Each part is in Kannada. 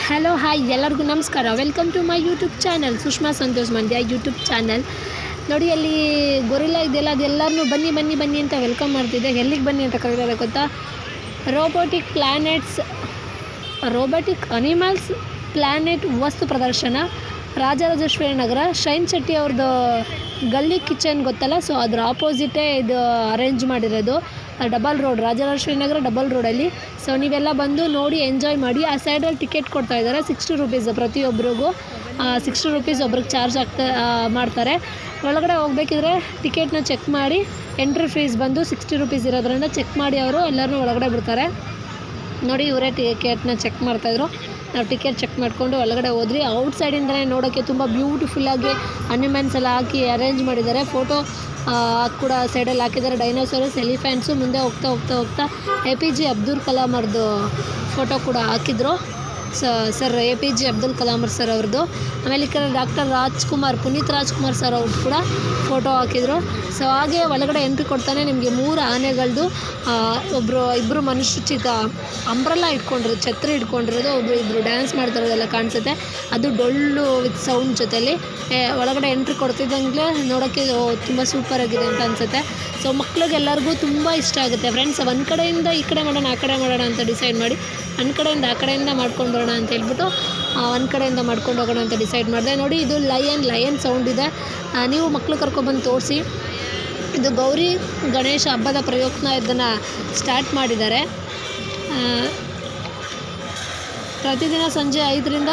ಹಲೋ ಹಾಯ್ ಎಲ್ಲರಿಗೂ ನಮಸ್ಕಾರ. Welcome to my YouTube channel Sushma Santosh Mandya YouTube channel. ನೋಡಿ ಅಲ್ಲಿ ಗೊರಿಲ್ಲ ಇದೆಯಲ್ಲ, ಅದೆಲ್ಲರನ್ನೂ ಬನ್ನಿ ಬನ್ನಿ ಬನ್ನಿ ಅಂತ ವೆಲ್ಕಮ್ ಮಾಡ್ತಿದ್ದೆ. ಎಲ್ಲಿಗೆ ಬನ್ನಿ ಅಂತ ಕರೀತಾರೆ ಗೊತ್ತಾ? ರೋಬೋಟಿಕ್ ಅನಿಮಲ್ಸ್ ಪ್ಲ್ಯಾನೆಟ್ ವಸ್ತು ಪ್ರದರ್ಶನ, ರಾಜರಾಜೇಶ್ವರಿ ನಗರ. ಶೈನ್ ಶೆಟ್ಟಿ ಅವ್ರದ್ದು ಗಲ್ಲಿ ಕಿಚನ್ ಗೊತ್ತಲ್ಲ, ಸೊ ಅದ್ರ ಆಪೋಸಿಟೇ ಇದು ಅರೇಂಜ್ ಮಾಡಿರೋದು. Double road, Rajarajeshwari Nagar double ರೋಡಲ್ಲಿ. ಸೊ ನೀವೆಲ್ಲ ಬಂದು ನೋಡಿ ಎಂಜಾಯ್ ಮಾಡಿ. ಆ ಸೈಡಲ್ಲಿ ಟಿಕೆಟ್ ಕೊಡ್ತಾ ಇದ್ದಾರೆ, 60 ರೂಪೀಸ್ ಪ್ರತಿಯೊಬ್ಬರಿಗೂ. 60 ರೂಪೀಸ್ ಒಬ್ರಿಗೆ ಚಾರ್ಜ್ ಮಾಡ್ತಾರೆ. ಒಳಗಡೆ ಹೋಗ್ಬೇಕಿದ್ರೆ ಟಿಕೆಟ್ನ ಚೆಕ್ ಮಾಡಿ, ಎಂಟ್ರಿ ಫೀಸ್ ಬಂದು 60 ರೂಪೀಸ್ ಇರೋದ್ರಿಂದ ಚೆಕ್ ಮಾಡಿ ಅವರು ಎಲ್ಲರನ್ನೂ ಒಳಗಡೆ ಬಿಡ್ತಾರೆ. ನೋಡಿ ಇವರೇ ಟಿಕೆಟ್ನ ಚೆಕ್ ಮಾಡ್ತಾಯಿದ್ರು. ನಾವು ಟಿಕೆಟ್ ಚೆಕ್ ಮಾಡಿಕೊಂಡು ಒಳಗಡೆ ಹೋದ್ರಿ. ಔಟ್ಸೈಡಿಂದಲೇ ನೋಡೋಕ್ಕೆ ತುಂಬ ಬ್ಯೂಟಿಫುಲ್ಲಾಗಿ ಅನಿಮಲ್ಸ್ ಎಲ್ಲ ಹಾಕಿ ಅರೇಂಜ್ ಮಾಡಿದ್ದಾರೆ. ಫೋಟೋ ಕೂಡ ಸೈಡಲ್ಲಿ ಹಾಕಿದ್ದಾರೆ, ಡೈನೋಸರಸ್, ಎಲಿಫೆಂಟ್ಸು. ಮುಂದೆ ಹೋಗ್ತಾ ಹೋಗ್ತಾ ಹೋಗ್ತಾ APJ ಅಬ್ದುಲ್ ಕಲಾಂ ಅವ್ರದ್ದು ಫೋಟೋ ಕೂಡ ಹಾಕಿದ್ರು. Sir APJ Abdul Kalam sir ಅವ್ರದ್ದು. ಆಮೇಲೆ ಈ ಕಡೆ ಪುನೀತ್ ರಾಜ್ಕುಮಾರ್ ಸರ್ ಅವ್ರದ್ದು ಕೂಡ ಫೋಟೋ ಹಾಕಿದರು. ಸೊ ಹಾಗೆ ಒಳಗಡೆ ಎಂಟ್ರಿ ಕೊಡ್ತಾನೆ ನಿಮಗೆ 3 ಆನೆಗಳದ್ದು ಇಬ್ಬರು ಮನುಷ್ಯ ಅಂಬ್ರೆಲ್ಲ ಇಟ್ಕೊಂಡಿರೋದು, ಛತ್ರಿ ಇಟ್ಕೊಂಡಿರೋದು, ಇಬ್ಬರು ಡ್ಯಾನ್ಸ್ ಮಾಡ್ತಿರೋದೆಲ್ಲ ಕಾಣಿಸುತ್ತೆ. ಅದು ಡೊಳ್ಳು ವಿತ್ ಸೌಂಡ್ ಜೊತೆಲಿ ಒಳಗಡೆ ಎಂಟ್ರಿ ಕೊಡ್ತಿದ್ದಂಗೆ ನೋಡೋಕ್ಕೆ ತುಂಬ ಸೂಪರಾಗಿದೆ ಅಂತ ಅನಿಸುತ್ತೆ. ಸೊ ಮಕ್ಳಿಗೆಲ್ಲರಿಗೂ ತುಂಬ ಇಷ್ಟ ಆಗುತ್ತೆ ಫ್ರೆಂಡ್ಸ್. ಒಂದು ಕಡೆಯಿಂದ ಈ ಕಡೆ ಮಾಡೋಣ, ಆ ಕಡೆ ಮಾಡೋಣ ಅಂತ ಡಿಸೈಡ್ ಮಾಡಿ, ಒಂದು ಕಡೆಯಿಂದ ಆ ಕಡೆಯಿಂದ ಮಾಡ್ಕೊಂಡು ಬರೋಣ ಅಂತ ಹೇಳ್ಬಿಟ್ಟು ಒಂದು ಕಡೆಯಿಂದ ಮಾಡ್ಕೊಂಡು ಹೋಗೋಣ ಅಂತ ಡಿಸೈಡ್ ಮಾಡಿದೆ. ನೋಡಿ ಇದು ಲಯನ್ ಸೌಂಡ್ ಇದೆ. ನೀವು ಮಕ್ಕಳು ಕರ್ಕೊಬಂದು ತೋರಿಸಿ. ಇದು ಗೌರಿ ಗಣೇಶ ಹಬ್ಬದ ಪ್ರಯುಕ್ತ ಇದನ್ನು ಸ್ಟಾರ್ಟ್ ಮಾಡಿದ್ದಾರೆ. ಪ್ರತಿದಿನ ಸಂಜೆ 5ರಿಂದ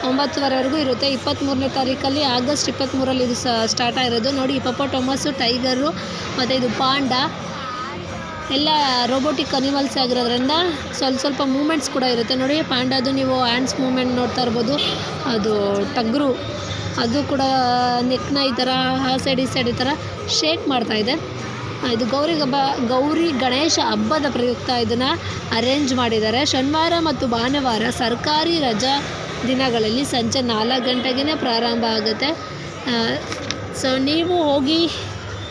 9ವರೆವರೆಗೂ ಇರುತ್ತೆ. 23ನೇ ತಾರೀಕಲ್ಲಿ, ಆಗಸ್ಟ್ 23ರಲ್ಲಿ ಇದು ಸ್ಟಾರ್ಟ್ ಆಗಿರೋದು. ನೋಡಿ ಹಿಪ್ಪೋಪೊಟಮಸ್ಸು, ಟೈಗರು ಮತ್ತು ಇದು ಪಾಂಡ ಎಲ್ಲ ರೋಬೋಟಿಕ್ ಅನಿಮಲ್ಸ್ ಆಗಿರೋದ್ರಿಂದ ಸ್ವಲ್ಪ ಮೂಮೆಂಟ್ಸ್ ಕೂಡ ಇರುತ್ತೆ. ನೋಡಿ ಪಾಂಡದು ನೀವು ಹ್ಯಾಂಡ್ಸ್ ಮೂಮೆಂಟ್ ನೋಡ್ತಾ ಇರ್ಬೋದು. ಅದು ಟಗ್ರು, ಅದು ಕೂಡ ನೆಕ್ನ ಈ ಥರ ಆ ಸೈಡ್ ಈ ಸೈಡ್ ಈ ಥರ ಶೇಕ್ ಮಾಡ್ತಾಯಿದೆ. ಇದು ಗೌರಿ ಗಣೇಶ ಹಬ್ಬದ ಪ್ರಯುಕ್ತ ಇದನ್ನು ಅರೇಂಜ್ ಮಾಡಿದ್ದಾರೆ. ಶನಿವಾರ ಮತ್ತು ಭಾನುವಾರ ಸರ್ಕಾರಿ ರಜಾ ದಿನಗಳಲ್ಲಿ ಸಂಜೆ 4 ಗಂಟೆಗೇ ಪ್ರಾರಂಭ ಆಗುತ್ತೆ. ಸೊ ನೀವು ಹೋಗಿ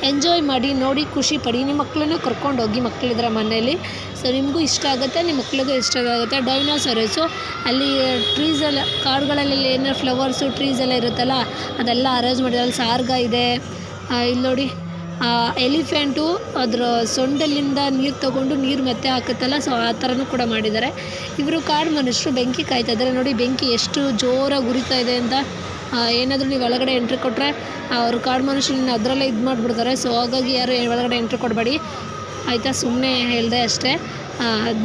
ಎಂಜಾಯ್ ಮಾಡಿ, ನೋಡಿ, ಖುಷಿ ಪಡಿ. ನಿಮ್ಮ ಮಕ್ಕಳನ್ನು ಕರ್ಕೊಂಡು ಹೋಗಿ, ಮಕ್ಕಳಿದ್ರೆ ಮನೇಲಿ. ಸೊ ನಿಮಗೂ ಇಷ್ಟ ಆಗುತ್ತೆ, ನಿಮ್ಮ ಮಕ್ಳಿಗೂ ಇಷ್ಟ ಆಗುತ್ತೆ. ಡೈನೋಸರಸ್ಸು ಅಲ್ಲಿ ಟ್ರೀಸೆಲ್ಲ, ಕಾಡುಗಳಲ್ಲಿ ಏನಾರು ಫ್ಲವರ್ಸು ಟ್ರೀಸ್ ಎಲ್ಲ ಇರುತ್ತಲ್ಲ, ಅದೆಲ್ಲ ಅರೇಂಜ್ ಮಾಡಿದ್ದಾರೆ. ಸಾರ್ಗ ಇದೆ ಇಲ್ಲಿ ನೋಡಿ. ಎಲಿಫೆಂಟು ಅದರ ಸೊಂಡಲ್ಲಿಂದ ನೀರು ತೊಗೊಂಡು ನೀರು ಮತ್ತೆ ಹಾಕುತ್ತಲ್ಲ, ಸೊ ಆ ಥರನೂ ಕೂಡ ಮಾಡಿದ್ದಾರೆ. ಇವರು ಕಾಡು ಮನುಷ್ಯರು ಬೆಂಕಿ ಕಾಯ್ತಾ ಇದ್ದಾರೆ. ನೋಡಿ ಬೆಂಕಿ ಎಷ್ಟು ಜೋರಾಗಿ ಉರಿತಾ ಇದೆ ಅಂತ. ಏನಾದರೂ ನೀವು ಒಳಗಡೆ ಎಂಟ್ರಿ ಕೊಟ್ಟರೆ ಅವರು ಕಾಡು ಮನುಷ್ಯನ ಅದರಲ್ಲೇ ಇದು ಮಾಡಿಬಿಡ್ತಾರೆ. ಸೊ ಹಾಗಾಗಿ ಯಾರು ಒಳಗಡೆ ಎಂಟ್ರಿ ಕೊಡಬೇಡಿ ಆಯಿತಾ. ಸುಮ್ಮನೆ ಹೇಳಿದೆ ಅಷ್ಟೇ.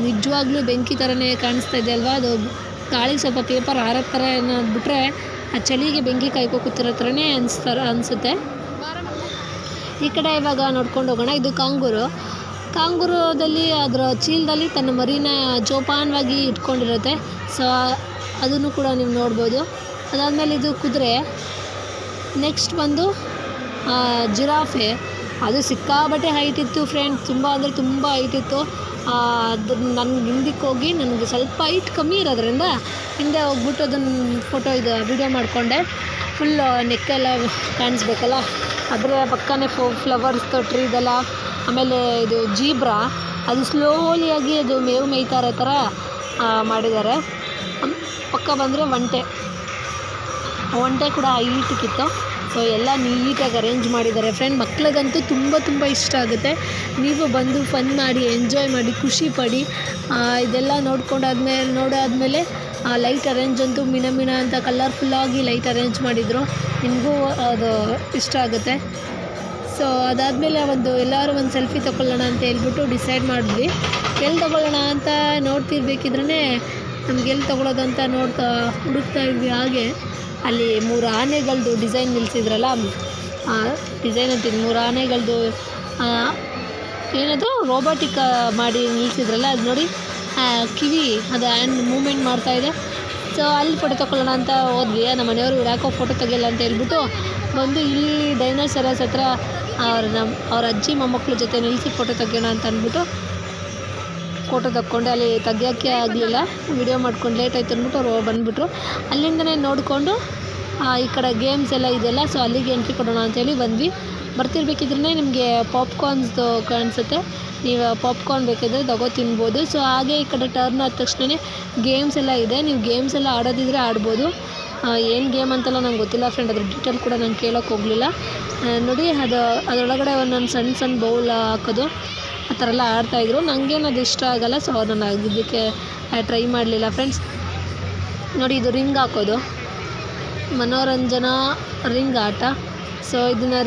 ನಿಜವಾಗ್ಲೂ ಬೆಂಕಿ ಥರನೇ ಕಾಣಿಸ್ತಾ ಇದೆ ಅಲ್ವಾ? ಅದು ಗಾಳಿಗೆ ಸ್ವಲ್ಪ ಪೇಪರ್ ಹಾರೋ ಥರ ಏನಾದ್ರು ಬಿಟ್ಟರೆ ಆ ಚಳಿಗೆ ಬೆಂಕಿ ಕಾಯ್ಕೊ ಕೂತಿರೋ ಥರನೇ ಅನಿಸುತ್ತೆ. ಈ ಕಡೆ ಇವಾಗ ನೋಡ್ಕೊಂಡು ಹೋಗೋಣ. ಇದು ಕಾಂಗೂರದಲ್ಲಿ ಅದರ ಚೀಲದಲ್ಲಿ ತನ್ನ ಮರಿನ ಜೋಪಾನವಾಗಿ ಇಟ್ಕೊಂಡಿರುತ್ತೆ. ಸೊ ಅದನ್ನು ಕೂಡ ನೀವು ನೋಡ್ಬೋದು. ಅದಾದಮೇಲೆ ಇದು ಕುದುರೆ. ನೆಕ್ಸ್ಟ್ ಬಂದು ಜಿರಾಫೆ. ಅದು ಸಿಕ್ಕಾಬಟ್ಟೆ ಹೈಟ್ ಇತ್ತು ಫ್ರೆಂಡ್, ತುಂಬ ಅಂದರೆ ತುಂಬ ಹೈಟ್ ಇತ್ತು. ಅದು ನನಗೆ ಹಿಂದಕ್ಕೆ ಹೋಗಿ, ನನಗೆ ಸ್ವಲ್ಪ ಹೈಟ್ ಕಮ್ಮಿ ಇರೋದ್ರಿಂದ ಹಿಂದೆ ಹೋಗ್ಬಿಟ್ಟು ಅದನ್ನು ವಿಡಿಯೋ ಮಾಡಿಕೊಂಡೆ. ಫುಲ್ ನೆಕ್ಕೆಲ್ಲ ಕಾಣಿಸ್ಬೇಕಲ್ಲ, ಅದರ ಪಕ್ಕನೇ ಫ್ಲವರ್ಸ್ ಟ್ರೀದೆಲ್ಲ. ಆಮೇಲೆ ಇದು ಜೀಬ್ರಾ, ಅದು ಸ್ಲೋಲಿಯಾಗಿ ಅದು ಮೇವು ಮೇಯ್ತಾ ಇರೋ ಥರ ಮಾಡಿದ್ದಾರೆ. ಪಕ್ಕ ಬಂದರೆ ಒಂಟೆ ಕೂಡ ಹೈಟಿಕ್ಕಿತ್ತು. ಸೊ ಎಲ್ಲ ನೀಟಾಗಿ ಅರೇಂಜ್ ಮಾಡಿದ್ದಾರೆ ಫ್ರೆಂಡ್. ಮಕ್ಳಿಗಂತೂ ತುಂಬ ಇಷ್ಟ ಆಗುತ್ತೆ. ನೀವು ಬಂದು ಫನ್ ಮಾಡಿ, ಎಂಜಾಯ್ ಮಾಡಿ, ಖುಷಿ ಪಡಿ. ಇದೆಲ್ಲ ನೋಡಾದ್ಮೇಲೆ ಲೈಟ್ ಅರೇಂಜ್ ಅಂತೂ ಮಿಣ ಅಂತ ಕಲರ್ಫುಲ್ಲಾಗಿ ಲೈಟ್ ಅರೇಂಜ್ ಮಾಡಿದರು. ನಿಮಗೂ ಅದು ಇಷ್ಟ ಆಗುತ್ತೆ. ಸೊ ಅದಾದಮೇಲೆ ಎಲ್ಲರೂ ಒಂದು ಸೆಲ್ಫಿ ತೊಗೊಳ್ಳೋಣ ಅಂತ ಹೇಳ್ಬಿಟ್ಟು ಡಿಸೈಡ್ ಮಾಡಿದ್ವಿ. ಎಲ್ಲಿ ತೊಗೊಳ್ಳೋಣ ಅಂತ ನೋಡ್ತಿರ್ಬೇಕಿದ್ರೇ ನಮ್ಗೆ ಎಲ್ಲಿ ತೊಗೊಳ್ಳೋದು ಅಂತ ಹುಡುಕ್ತಾ ಇದ್ವಿ. ಹಾಗೆ ಅಲ್ಲಿ 3 ಆನೆಗಳದ್ದು ಡಿಸೈನ್ ನಿಲ್ಲಿಸಿದ್ರಲ್ಲ, ಡಿಸೈನ್ ಅಂತಿದ್ದು 3 ಆನೆಗಳದ್ದು ಏನದು ರೋಬೋಟಿಕ್ ಮಾಡಿ ನಿಲ್ಲಿಸಿದ್ರಲ್ಲ, ಅದು ನೋಡಿ ಕಿವಿ ಅದು ಹ್ಯಾಂಡ್ ಮೂಮೆಂಟ್ ಮಾಡ್ತಾಯಿದೆ. ಸೊ ಅಲ್ಲಿ ಫೋಟೋ ತೊಗೊಳ್ಳೋಣ ಅಂತ ಹೋದ್ವಿ. ನಮ್ಮ ಮನೆಯವರು ಯಾಕೋ ಫೋಟೋ ತೆಗಿಯಲ್ಲ ಅಂತ ಹೇಳ್ಬಿಟ್ಟು ಬಂದು ಇಲ್ಲಿ ಡೈನೋಸರಸ್ ಹತ್ರ ಅವ್ರ ಅಜ್ಜಿ ಮೊಮ್ಮಕ್ಕಳ ಜೊತೆ ನಿಲ್ಲಿಸಿ ಫೋಟೋ ತೆಗಿಯೋಣ ಅಂತ ಅಂದ್ಬಿಟ್ಟು ಫೋಟೋ ತಕ್ಕೊಂಡು ಅಲ್ಲಿ ತೆಗಿಯೋಕ್ಕೆ ಆಗಲಿಲ್ಲ, ವಿಡಿಯೋ ಮಾಡ್ಕೊಂಡು ಲೇಟ್ ಆಯ್ತು ಅಂದ್ಬಿಟ್ಟು ಅವ್ರು ಬಂದುಬಿಟ್ರು. ಅಲ್ಲಿಂದನೇ ನೋಡಿಕೊಂಡು ಈ ಕಡೆ ಗೇಮ್ಸ್ ಎಲ್ಲ ಇದೆಯಲ್ಲ, ಸೊ ಅಲ್ಲಿಗೆ ಎಂಟ್ರಿ ಕೊಡೋಣ ಅಂತೇಳಿ ಬಂದ್ವಿ. ಬರ್ತಿರ್ಬೇಕಿದ್ರೆ ನಿಮಗೆ ಪಾಪ್ಕಾರ್ನ್ಸ್ದು ಕಾಣಿಸುತ್ತೆ, ನೀವು ಪಾಪ್ಕಾರ್ನ್ ಬೇಕಿದ್ರೆ ತಗೋ ತಿನ್ಬೋದು. ಸೊ ಹಾಗೆ ಈ ಕಡೆ ಟರ್ನ್ ಆದ ತಕ್ಷಣ ಗೇಮ್ಸ್ ಎಲ್ಲ ಇದೆ, ನೀವು ಗೇಮ್ಸ್ ಎಲ್ಲ ಆಡೋದಿದ್ರೆ ಆಡ್ಬೋದು. ಏನು ಗೇಮ್ ಅಂತೆಲ್ಲ ನಂಗೆ ಗೊತ್ತಿಲ್ಲ ಫ್ರೆಂಡ್, ಅದ್ರ ಡೀಟೇಲ್ ಕೂಡ ನಾನು ಕೇಳೋಕ್ಕೆ ಹೋಗಲಿಲ್ಲ. ನೋಡಿ ಅದರೊಳಗಡೆ ಒಂದೊಂದು ಸಣ್ಣ ಬೌಲ್ ಹಾಕೋದು ಆ ಥರ ಎಲ್ಲ ಆಡ್ತಾಯಿದ್ರು. ನನಗೇನು ಅದು ಇಷ್ಟ ಆಗೋಲ್ಲ, ಸೊ ನಾನು ಇದಕ್ಕೆ ಟ್ರೈ ಮಾಡಲಿಲ್ಲ ಫ್ರೆಂಡ್ಸ್. ನೋಡಿ ಇದು ರಿಂಗ್ ಹಾಕೋದು, ಮನೋರಂಜನಾ ರಿಂಗ್ ಆಟ. ಸೊ ಇದನ್ನು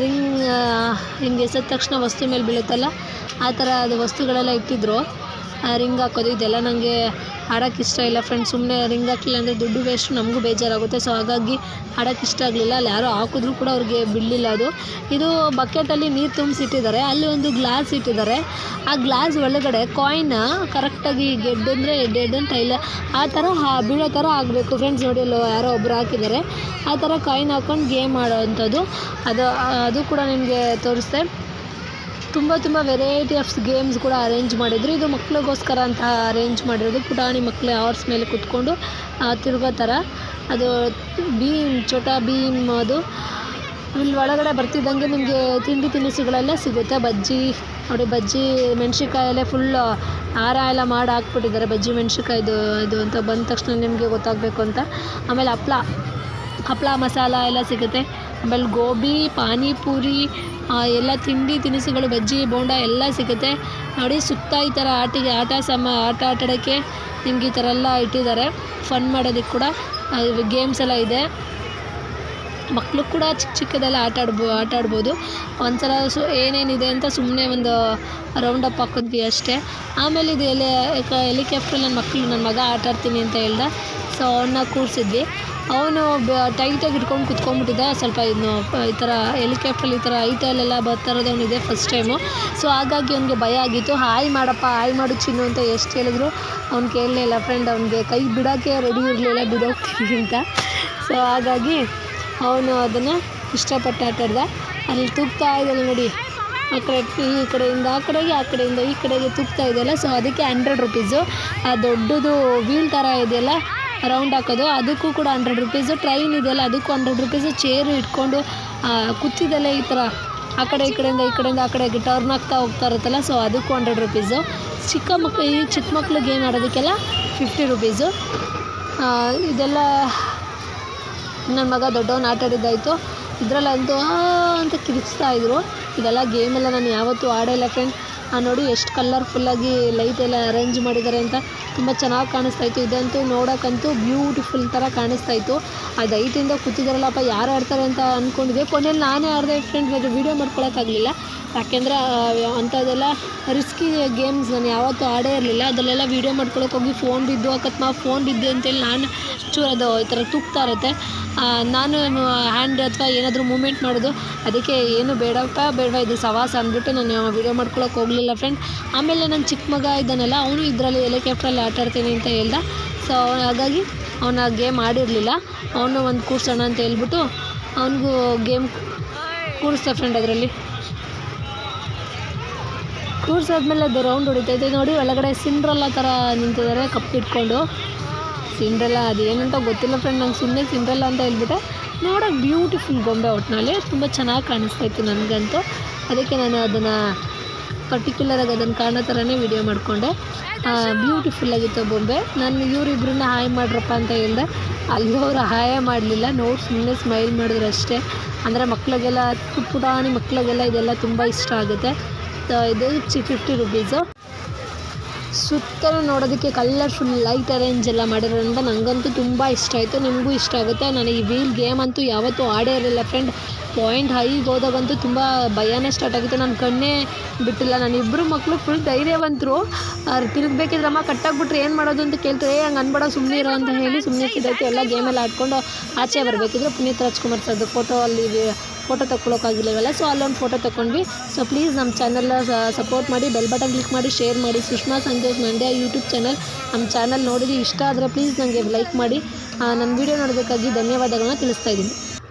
ಹಿಂಗೆ ಎಸೆದ ತಕ್ಷಣ ವಸ್ತು ಮೇಲೆ ಬೀಳುತ್ತಲ್ಲ, ಆ ಥರ ಅದು ವಸ್ತುಗಳೆಲ್ಲ ಇಟ್ಟಿದ್ರು. ರಿಂಗ್ ಹಾಕೋದು ಇದೆಲ್ಲ ನನಗೆ ಆಡೋಕ್ಕೆ ಇಷ್ಟ ಇಲ್ಲ ಫ್ರೆಂಡ್ಸ್. ಸುಮ್ಮನೆ ರಿಂಗ್ ಹಾಕಲಿಲ್ಲ ಅಂದರೆ ದುಡ್ಡು ವೇಸ್ಟು, ನಮಗೂ ಬೇಜಾರಾಗುತ್ತೆ. ಸೊ ಹಾಗಾಗಿ ಆಡೋಕ್ಕೆ ಇಷ್ಟ ಆಗಲಿಲ್ಲ. ಅಲ್ಲಿ ಯಾರೋ ಹಾಕಿದ್ರು ಕೂಡ ಅವ್ರಿಗೆ ಬಿಡಲಿಲ್ಲ ಅದು. ಇದು ಬಕೆಟಲ್ಲಿ ನೀರು ತುಂಬಿಸಿಟ್ಟಿದ್ದಾರೆ, ಅಲ್ಲಿ ಒಂದು ಗ್ಲಾಸ್ ಇಟ್ಟಿದ್ದಾರೆ. ಆ ಗ್ಲಾಸ್ ಒಳಗಡೆ ಕಾಯಿನ ಕರೆಕ್ಟಾಗಿ ಡೆಡ್ ಅಂತ ಇಲ್ಲ ಆ ಥರ ಬೀಳೋ ಥರ ಆಗಬೇಕು ಫ್ರೆಂಡ್ಸ್. ನೋಡಿ ಅಲ್ಲಿ ಯಾರೋ ಒಬ್ಬರು ಹಾಕಿದ್ದಾರೆ, ಆ ಥರ ಕಾಯಿನ್ ಹಾಕ್ಕೊಂಡು ಗೇಮ್ ಆಡೋವಂಥದ್ದು. ಅದು ಕೂಡ ನಿಮಗೆ ತೋರಿಸ್ದೆ. ತುಂಬ ವೆರೈಟಿ ಆಫ್ ಗೇಮ್ಸ್ ಕೂಡ ಅರೇಂಜ್ ಮಾಡಿದ್ರು. ಇದು ಮಕ್ಳಿಗೋಸ್ಕರ ಅಂತ ಅರೇಂಜ್ ಮಾಡಿರೋದು. ಪುಟಾಣಿ ಮಕ್ಕಳು ಹಾರ್ಸ್ ಮೇಲೆ ಕುತ್ಕೊಂಡು ತಿರುಗೋ ಥರ. ಅದು ಛೋಟಾ ಭೀಮ್ ಅದು. ಇಲ್ಲಿ ಒಳಗಡೆ ಬರ್ತಿದ್ದಂಗೆ ನಿಮಗೆ ತಿಂಡಿ ತಿನಿಸುಗಳೆಲ್ಲ ಸಿಗುತ್ತೆ. ಬಜ್ಜಿ ಮೆಣಸಿನ್ಕಾಯಲ್ಲೇ ಫುಲ್ ಹಾರ ಎಲ್ಲ ಮಾಡಿ ಹಾಕ್ಬಿಟ್ಟಿದ್ದಾರೆ. ಬಜ್ಜಿ ಮೆಣಸಿನ್ಕಾಯ್ದು ಇದು ಅಂತ ಬಂದ ತಕ್ಷಣ ನಿಮಗೆ ಗೊತ್ತಾಗಬೇಕು ಅಂತ. ಆಮೇಲೆ ಹಪ್ಪಳ ಮಸಾಲ ಎಲ್ಲ ಸಿಗುತ್ತೆ. ಆಮೇಲೆ ಗೋಬಿ, ಪಾನಿಪುರಿ ಎಲ್ಲ ತಿಂಡಿ ತಿನಿಸುಗಳು, ಬಜ್ಜಿ ಬೋಂಡ ಎಲ್ಲ ಸಿಗುತ್ತೆ. ನೋಡಿ ಸುತ್ತ ಈ ಥರ ಆಟ ಆಡೋಕ್ಕೆ ನಿಮ್ಗೆ ಈ ಥರ ಎಲ್ಲ ಇಟ್ಟಿದ್ದಾರೆ. ಫನ್ ಮಾಡೋದಕ್ಕೆ ಕೂಡ ಗೇಮ್ಸ್ ಎಲ್ಲ ಇದೆ. ಮಕ್ಕಳು ಕೂಡ ಚಿಕ್ಕದೆಲ್ಲ ಆಟ ಆಡ್ಬೋದು. ಒಂದ್ಸಲ ಏನೇನಿದೆ ಅಂತ ಸುಮ್ಮನೆ ಒಂದು ರೌಂಡಪ್ ಹಾಕಿದ್ವಿ ಅಷ್ಟೇ. ಆಮೇಲೆ ಇದು ಹೆಲಿಕಾಪ್ಟ್ರಲ್ಲಿ ನನ್ನ ಮಗ ಆಟ ಆಡ್ತೀನಿ ಅಂತ ಹೇಳ್ದ. ಸೊ ಅವನ್ನ ಕೂರಿಸಿದ್ವಿ. ಅವನು ಟೈಟಾಗಿ ಇಟ್ಕೊಂಡು ಕುತ್ಕೊಂಡ್ಬಿಟ್ಟಿದ್ದ. ಸ್ವಲ್ಪ ಈ ಥರ ಹೆಲಿಕಾಪ್ಟ್ರಲ್ಲಿ ಈ ಥರ ಐಟಲ್ಲೆಲ್ಲ ಬರ್ತಾ ಇರೋದು ಅವನಿದೆ ಫಸ್ಟ್ ಟೈಮು. ಸೊ ಹಾಗಾಗಿ ಅವನಿಗೆ ಭಯ ಆಗಿತ್ತು. ಹಾಯ್ ಮಾಡಪ್ಪ, ಹಾಯ್ ಮಾಡು ಚಿನ್ನು ಅಂತ ಎಷ್ಟು ಹೇಳಿದ್ರು ಅವ್ನು ಕೇಳಲೇ ಇಲ್ಲ ಫ್ರೆಂಡ್. ಅವನಿಗೆ ಕೈ ಬಿಡೋಕ್ಕೆ ರೆಡಿ ಇರಲಿಲ್ಲ, ಬಿಡೋಗ್ತೀನಿ ಅಂತ. ಸೊ ಹಾಗಾಗಿ ಅವನು ಅದನ್ನು ಇಷ್ಟಪಟ್ಟು ಆಟ ಆಡ್ದ. ಅಲ್ಲಿ ತೂಗ್ತಾ ಇದೆಯಲ್ಲ ನೋಡಿ, ಈ ಕಡೆಯಿಂದ ಆ ಕಡೆಗೆ, ಆ ಕಡೆಯಿಂದ ಈ ಕಡೆಗೆ ತೂಗ್ತಾ ಇದೆಯಲ್ಲ. ಸೊ ಅದಕ್ಕೆ 100 ರೂಪೀಸು. ಆ ದೊಡ್ಡದು ವೀಲ್ ಥರ ಇದೆಯಲ್ಲ ರೌಂಡ್ ಹಾಕೋದು, ಅದಕ್ಕೂ ಕೂಡ 100 ರೂಪೀಸು. ಟ್ರೈನ್ ಇದೆಯಲ್ಲ ಅದಕ್ಕೂ 100 ರೂಪೀಸು. ಚೇರು ಇಟ್ಕೊಂಡು ಕೂತಿದ್ದೆಲ್ಲ ಈ ಥರ ಆ ಕಡೆಯಿಂದ ಆ ಕಡೆಗೆ ಟರ್ನ್ ಆಗ್ತಾ ಹೋಗ್ತಾ ಇರುತ್ತಲ್ಲ, ಸೊ ಅದಕ್ಕೂ 100 ರೂಪೀಸು. ಚಿಕ್ಕ ಮಕ್ಳು ಗೇಮ್ ಆಡೋದಕ್ಕೆಲ್ಲ 50 ರೂಪೀಸು. ಇದೆಲ್ಲ ನನ್ನ ಮಗ ದೊಡ್ಡವನು ಆಟ ಆಡಿದ್ದಾಯಿತು. ಇದರಲ್ಲಂತೂ ಅಂತ ಕಿರಿಚ್ತಾಯಿದ್ರು. ಇದೆಲ್ಲ ಗೇಮೆಲ್ಲ ನಾನು ಯಾವತ್ತೂ ಆಡೋಲ್ಲ ಫ್ರೆಂಡ್. ನೋಡಿ ಎಷ್ಟು ಕಲರ್ಫುಲ್ಲಾಗಿ ಲೈಟ್ ಎಲ್ಲ ಅರೇಂಜ್ ಮಾಡಿದ್ದಾರೆ ಅಂತ, ತುಂಬ ಚೆನ್ನಾಗಿ ಕಾಣಿಸ್ತಾಯಿತ್ತು. ಇದಂತೂ ನೋಡೋಕ್ಕಂತೂ ಬ್ಯೂಟಿಫುಲ್ ಥರ ಕಾಣಿಸ್ತಾಯಿತ್ತು. ಅದು ಹೈಟಿಂದ ಕೂತಿದ್ದಾರಲ್ಲಪ್ಪ, ಯಾರು ಆಡ್ತಾರೆ ಅಂತ ಅಂದ್ಕೊಂಡಿದ್ದೆ. ಕೊನೆಯಲ್ಲಿ ನಾನೇ ಆಡಿದೆ ಫ್ರೆಂಡ್ಸ್. ಅದು ವೀಡಿಯೋ ಮಾಡ್ಕೊಳಕ್ಕಾಗಲಿಲ್ಲ, ಯಾಕೆಂದರೆ ಅಂಥದ್ದೆಲ್ಲ ರಿಸ್ಕಿ ಗೇಮ್ಸ್ ನಾನು ಯಾವತ್ತೂ ಆಡೇ ಇರಲಿಲ್ಲ. ಅದರಲ್ಲೆಲ್ಲ ವೀಡಿಯೋ ಮಾಡ್ಕೊಳಕ್ಕೆ ಹೋಗಿ ಫೋನ್ ಬಿದ್ದು ಅಕಸ್ಮಾತ್ ಫೋನ್ ಬಿದ್ದು ಅಂತೇಳಿ ನಾನು ಚೂರು ಅದು ಈ ಥರ ತೂಗ್ತಾ ಇರುತ್ತೆ. ನಾನು ಹ್ಯಾಂಡ್ ಅಥವಾ ಏನಾದರೂ ಮೂಮೆಂಟ್ ಮಾಡೋದು, ಅದಕ್ಕೆ ಏನು ಬೇಡವಾ ಇದು ಸವಾಸ ಅಂದ್ಬಿಟ್ಟು ನಾನು ವೀಡಿಯೋ ಮಾಡ್ಕೊಳಕ್ಕೆ ಹೋಗಲಿಲ್ಲ ಫ್ರೆಂಡ್. ಆಮೇಲೆ ನನ್ನ ಚಿಕ್ಕ ಮಗ ಇದ್ದಾನಲ್ಲ, ಅವನು ಇದರಲ್ಲಿ ಹೆಲಿಕಾಪ್ಟ್ರಲ್ಲಿ ಆಟ ಆಡ್ತೀನಿ ಅಂತ ಹೇಳ್ದ. ಸೊ ಹಾಗಾಗಿ ಅವನ ಗೇಮ್ ಆಡಿರಲಿಲ್ಲ. ಅವನು ಒಂದು ಕೂರ್ಸೋಣ ಅಂತ ಹೇಳ್ಬಿಟ್ಟು ಅವನಿಗೂ ಗೇಮ್ ಕೂರಿಸ್ದೆ ಫ್ರೆಂಡ್. ಅದರಲ್ಲಿ ಕೂರ್ಸಾದ್ಮೇಲೆ ಅದು ರೌಂಡ್ ಹೊಡಿತೈತೆ ನೋಡಿ. ಒಳಗಡೆ ಸಿಂಡ್ರೆಲ್ಲ ಥರ ನಿಂತಿದ್ದಾರೆ ಕಪ್ಪಿಟ್ಕೊಂಡು. ಸಿಂಡ್ರೆಲ್ಲ ಅದು ಏನಂತ ಗೊತ್ತಿಲ್ಲ ಫ್ರೆಂಡ್, ನಂಗೆ ಸುಮ್ಮನೆ ಸಿಂಡ್ರೆಲ್ಲ ಅಂತ ಹೇಳ್ಬಿಟ್ಟೆ. ನೋಡೋಕೆ ಬ್ಯೂಟಿಫುಲ್ ಗೊಂಬೆ ಒಟ್ಟಿನಲ್ಲಿ ತುಂಬ ಚೆನ್ನಾಗಿ ಕಾಣಿಸ್ತಾಯಿತ್ತು ನನಗಂತೂ. ಅದಕ್ಕೆ ನಾನು ಅದನ್ನು ಪರ್ಟಿಕ್ಯುಲರಾಗಿ ಅದನ್ನು ಕಾಣೋ ಥರನೇ ವೀಡಿಯೋ ಮಾಡಿಕೊಂಡೆ. ಬ್ಯೂಟಿಫುಲ್ಲಾಗಿತ್ತು ಬೊಂಬೆ. ನಾನು ಇವರಿಬ್ಬರನ್ನ ಹಾಯ್ ಮಾಡ್ರಪ್ಪ ಅಂತ ಹೇಳಿದೆ. ಅಲ್ಲಿ ಅವರು ಹಾಯೇ ಮಾಡಲಿಲ್ಲ, ನೋಡಿ ಸುಮ್ಮನೆ ಸ್ಮೈಲ್ ಮಾಡಿದ್ರು ಅಷ್ಟೇ. ಅಂದರೆ ಮಕ್ಕಳಿಗೆಲ್ಲ ಪುಟಾಣಿ ಮಕ್ಕಳಿಗೆಲ್ಲ ಇದೆಲ್ಲ ತುಂಬ ಇಷ್ಟ ಆಗುತ್ತೆ. ಇದು 50 ರೂಪೀಸು. ಸುತ್ತಲೂ ನೋಡೋದಕ್ಕೆ ಕಲರ್ಫುಲ್ ಲೈಟ್ ಅರೇಂಜ್ ಎಲ್ಲ ಮಾಡಿರೋದ್ರಿಂದ ನನಗಂತೂ ತುಂಬ ಇಷ್ಟ ಆಯಿತು. ನಿಮಗೂ ಇಷ್ಟ ಆಗುತ್ತೆ. ನಾನು ಈ ವೀಲ್ ಗೇಮ್ ಅಂತೂ ಯಾವತ್ತೂ ಆಡೇ ಇರಲಿಲ್ಲ ಫ್ರೆಂಡ್. ಪಾಯಿಂಟ್ ಹೈಗೆ ಹೋದಾಗಂತೂ ತುಂಬ ಭಯನೇ ಸ್ಟಾರ್ಟ್ ಆಗಿತ್ತು. ನನ್ನ ಕಣ್ಣೇ ಬಿಟ್ಟಿಲ್ಲ. ನನ್ನ ಇಬ್ಬರು ಮಕ್ಕಳು ಫುಲ್ ಧೈರ್ಯವಂತರು. ತಿರುಗಬೇಕಿದ್ರಮ್ಮ ಕಟ್ಟಾಗ್ಬಿಟ್ರೆ ಏನು ಮಾಡೋದು ಅಂತ ಕೇಳ್ತಾರೆ. ಹಂಗೆ ಅನ್ಬೇಡ ಸುಮ್ಮನೆ ಇರೋ ಅಂತ ಹೇಳಿ ಸುಮ್ಮನೆ ಇದ್ದಕ್ಕೆ ಎಲ್ಲ ಗೇಮೆಲ್ಲ ಆಡ್ಕೊಂಡು ಆಚೆ ಬರಬೇಕಿದ್ರೆ ಪುನೀತ್ ರಾಜ್ಕುಮಾರ್ ಸರ್ದು ಫೋಟೋ ತಗೊಳ್ಳೋಕ್ಕಾಗಿಲ್ಲವಲ್ಲ. ಸೊ ಅಲ್ಲೊಂದು ಫೋಟೋ ತೊಗೊಂಡ್ವಿ. ಸೊ ಪ್ಲೀಸ್ ನಮ್ಮ ಚಾನಲ್ನ ಸಪೋರ್ಟ್ ಮಾಡಿ, ಬೆಲ್ ಬಟನ್ ಕ್ಲಿಕ್ ಮಾಡಿ, ಶೇರ್ ಮಾಡಿ. Sushma Santosh Mandya YouTube channel. ನಮ್ಮ ಚಾನಲ್ ನೋಡಿದ್ರೆ ಇಷ್ಟ ಆದರೆ ಪ್ಲೀಸ್ ನನಗೆ ಲೈಕ್ ಮಾಡಿ. ನನ್ನ ವೀಡಿಯೋ ನೋಡೋದಕ್ಕಾಗಿ ಧನ್ಯವಾದಗಳನ್ನ ತಿಳಿಸ್ತಾ ಇದ್ದೀನಿ.